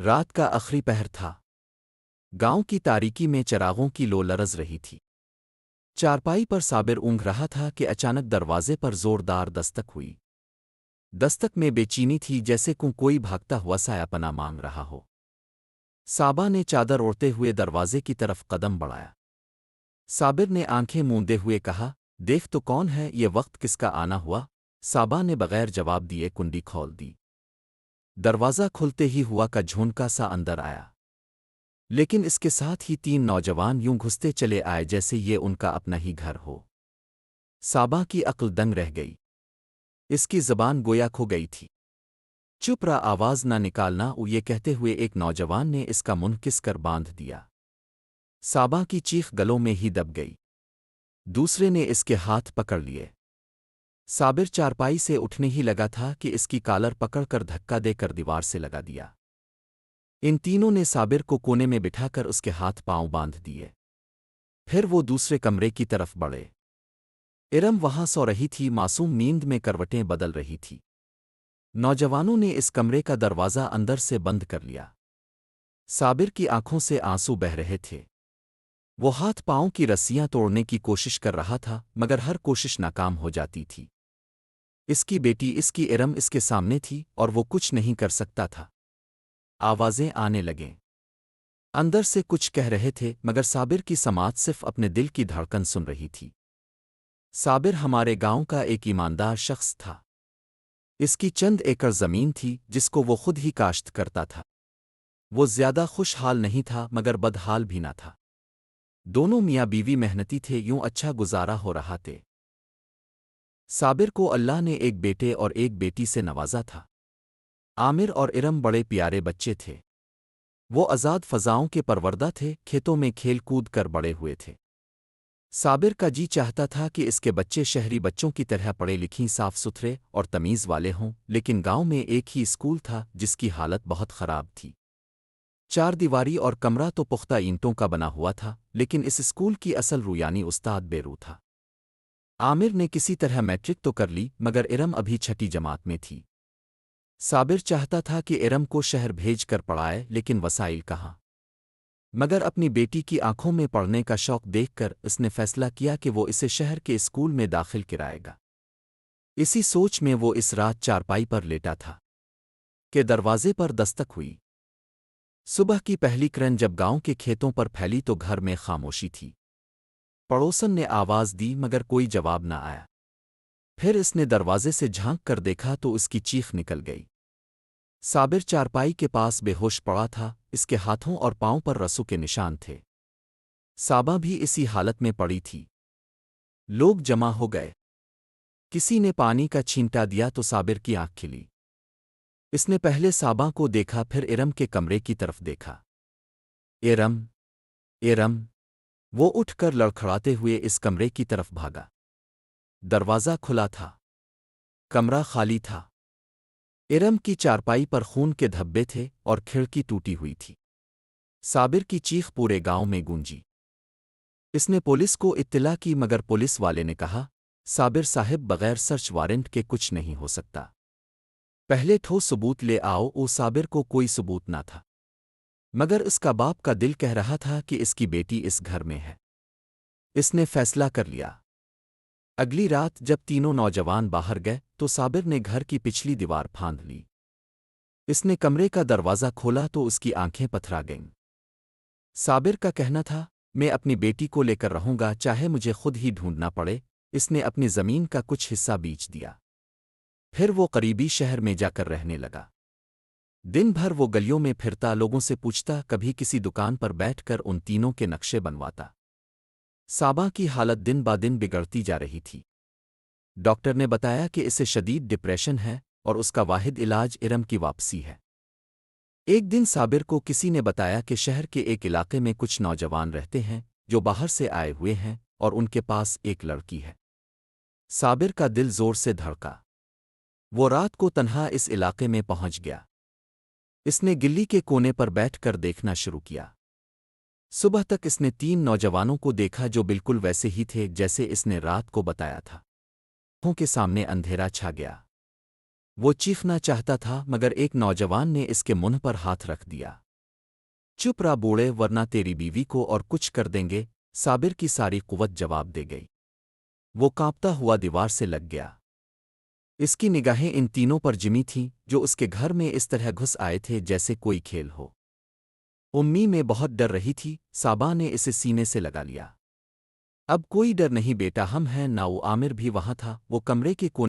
رات کا آخری پہر تھا۔ گاؤں کی تاریکی میں چراغوں کی لو لرز رہی تھی۔ چارپائی پر صابر اونگھ رہا تھا کہ اچانک دروازے پر زوردار دستک ہوئی۔ دستک میں بے چینی تھی، جیسے کوئی بھاگتا ہوا سایہ پناہ مانگ رہا ہو۔ صابا نے چادر اوڑھتے ہوئے دروازے کی طرف قدم بڑھایا۔ صابر نے آنکھیں موندے ہوئے کہا، دیکھ تو کون ہے، یہ وقت کس کا آنا ہوا؟ صابا نے بغیر جواب دیے کنڈی کھول دی۔ دروازہ کھلتے ہی ہوا کا جھونکا سا اندر آیا، لیکن اس کے ساتھ ہی تین نوجوان یوں گھستے چلے آئے جیسے یہ ان کا اپنا ہی گھر ہو۔ صابا کی عقل دنگ رہ گئی، اس کی زبان گویا کھو گئی تھی۔ چپ رہا، آواز نہ نکالنا، یہ کہتے ہوئے ایک نوجوان نے اس کا منہ کس کر باندھ دیا۔ صابا کی چیخ گلوں میں ہی دب گئی۔ دوسرے نے اس کے ہاتھ پکڑ لیے۔ صابر چارپائی سے اٹھنے ہی لگا تھا کہ اس کی کالر پکڑ کر دھکا دے کر دیوار سے لگا دیا۔ ان تینوں نے صابر کو کونے میں بٹھا کر اس کے ہاتھ پاؤں باندھ دیے۔ پھر وہ دوسرے کمرے کی طرف بڑھے۔ ارم وہاں سو رہی تھی، معصوم نیند میں کروٹیں بدل رہی تھی۔ نوجوانوں نے اس کمرے کا دروازہ اندر سے بند کر لیا۔ صابر کی آنکھوں سے آنسو بہہ رہے تھے۔ وہ ہاتھ پاؤں کی رسیاں توڑنے کی کوشش کر رہا تھا، مگر ہر کوشش ناکام ہو جاتی تھی۔ اس کی بیٹی، اس کی ارم اس کے سامنے تھی اور وہ کچھ نہیں کر سکتا تھا۔ آوازیں آنے لگیں، اندر سے کچھ کہہ رہے تھے، مگر صابر کی سماعت صرف اپنے دل کی دھڑکن سن رہی تھی۔ صابر ہمارے گاؤں کا ایک ایماندار شخص تھا۔ اس کی چند ایکڑ زمین تھی جس کو وہ خود ہی کاشت کرتا تھا۔ وہ زیادہ خوشحال نہیں تھا مگر بدحال بھی نہ تھا۔ دونوں میاں بیوی محنتی تھے، یوں اچھا گزارا ہو رہا تھے۔ صابر کو اللہ نے ایک بیٹے اور ایک بیٹی سے نوازا تھا۔ عامر اور ارم بڑے پیارے بچے تھے۔ وہ آزاد فضاؤں کے پروردہ تھے، کھیتوں میں کھیل کود کر بڑے ہوئے تھے۔ صابر کا جی چاہتا تھا کہ اس کے بچے شہری بچوں کی طرح پڑھے لکھیں، صاف ستھرے اور تمیز والے ہوں، لیکن گاؤں میں ایک ہی اسکول تھا جس کی حالت بہت خراب تھی۔ چار دیواری اور کمرہ تو پختہ اینٹوں کا بنا ہوا تھا، لیکن اس اسکول کی اصل روح یعنی استاد بے روح تھا۔ عامر نے کسی طرح میٹرک تو کر لی، مگر ارم ابھی چھٹی جماعت میں تھی۔ صابر چاہتا تھا کہ ارم کو شہر بھیج کر پڑھائے، لیکن وسائل کہاں۔ مگر اپنی بیٹی کی آنکھوں میں پڑھنے کا شوق دیکھ کر اس نے فیصلہ کیا کہ وہ اسے شہر کے اسکول میں داخل کرائے گا۔ اسی سوچ میں وہ اس رات چارپائی پر لیٹا تھا کہ دروازے پر دستک ہوئی۔ صبح کی پہلی کرن جب گاؤں کے کھیتوں پر پھیلی تو گھر میں خاموشی تھی۔ پڑوسن نے آواز دی مگر کوئی جواب نہ آیا۔ پھر اس نے دروازے سے جھانک کر دیکھا تو اس کی چیخ نکل گئی۔ صابر چارپائی کے پاس بے ہوش پڑا تھا، اس کے ہاتھوں اور پاؤں پر رسوں کے نشان تھے۔ صابا بھی اسی حالت میں پڑی تھی۔ لوگ جمع ہو گئے۔ کسی نے پانی کا چھینٹا دیا تو صابر کی آنکھ کھلی۔ اس نے پہلے صابا کو دیکھا، پھر ارم کے کمرے کی طرف دیکھا۔ ارم، ارم! وہ اٹھ کر لڑکھڑاتے ہوئے اس کمرے کی طرف بھاگا۔ دروازہ کھلا تھا، کمرہ خالی تھا۔ ارم کی چارپائی پر خون کے دھبے تھے اور کھڑکی ٹوٹی ہوئی تھی۔ صابر کی چیخ پورے گاؤں میں گونجی۔ اس نے پولیس کو اطلاع کی، مگر پولیس والے نے کہا، صابر صاحب، بغیر سرچ وارنٹ کے کچھ نہیں ہو سکتا۔ پہلے ٹھوس ثبوت لے آؤ۔ صابر کو کوئی ثبوت نہ تھا، مگر اس کا باپ کا دل کہہ رہا تھا کہ اس کی بیٹی اس گھر میں ہے۔ اس نے فیصلہ کر لیا۔ اگلی رات جب تینوں نوجوان باہر گئے تو صابر نے گھر کی پچھلی دیوار پھاند لی۔ اس نے کمرے کا دروازہ کھولا تو اس کی آنکھیں پتھرا گئیں۔ صابر کا کہنا تھا، میں اپنی بیٹی کو لے کر رہوں گا، چاہے مجھے خود ہی ڈھونڈنا پڑے۔ اس نے اپنی زمین کا کچھ حصہ بیچ دیا۔ پھر وہ قریبی شہر میں جا کر رہنے لگا۔ دن بھر وہ گلیوں میں پھرتا، لوگوں سے پوچھتا، کبھی کسی دکان پر بیٹھ کر ان تینوں کے نقشے بنواتا۔ صابا کی حالت دن با دن بگڑتی جا رہی تھی۔ ڈاکٹر نے بتایا کہ اسے شدید ڈپریشن ہے اور اس کا واحد علاج ارم کی واپسی ہے۔ ایک دن صابر کو کسی نے بتایا کہ شہر کے ایک علاقے میں کچھ نوجوان رہتے ہیں جو باہر سے آئے ہوئے ہیں اور ان کے پاس ایک لڑکی ہے۔ صابر کا دل زور سے دھڑکا۔ وہ رات کو تنہا اس علاقے میں پہنچ گیا۔ اس نے گلی کے کونے پر بیٹھ کر دیکھنا شروع کیا۔ صبح تک اس نے تین نوجوانوں کو دیکھا جو بالکل ویسے ہی تھے جیسے اس نے رات کو بتایا تھا۔ آنکھوں کے سامنے اندھیرا چھا گیا۔ وہ چیخنا چاہتا تھا مگر ایک نوجوان نے اس کے منہ پر ہاتھ رکھ دیا۔ چپ رہا بوڑھے ورنہ تیری بیوی کو اور کچھ کر دیں گے، صابر کی ساری قوت جواب دے گئی۔ وہ کانپتا ہوا دیوار سے لگ گیا۔ اس کی نگاہیں ان تینوں پر جمی تھیں جو اس کے گھر میں اس طرح گھس آئے تھے جیسے کوئی کھیل ہو۔ امی میں بہت ڈر رہی تھی، صابا نے اسے سینے سے لگا لیا۔ اب کوئی ڈر نہیں بیٹا، ہم ہیں نا۔ وہ عامر بھی وہاں تھا، وہ کمرے کے کونے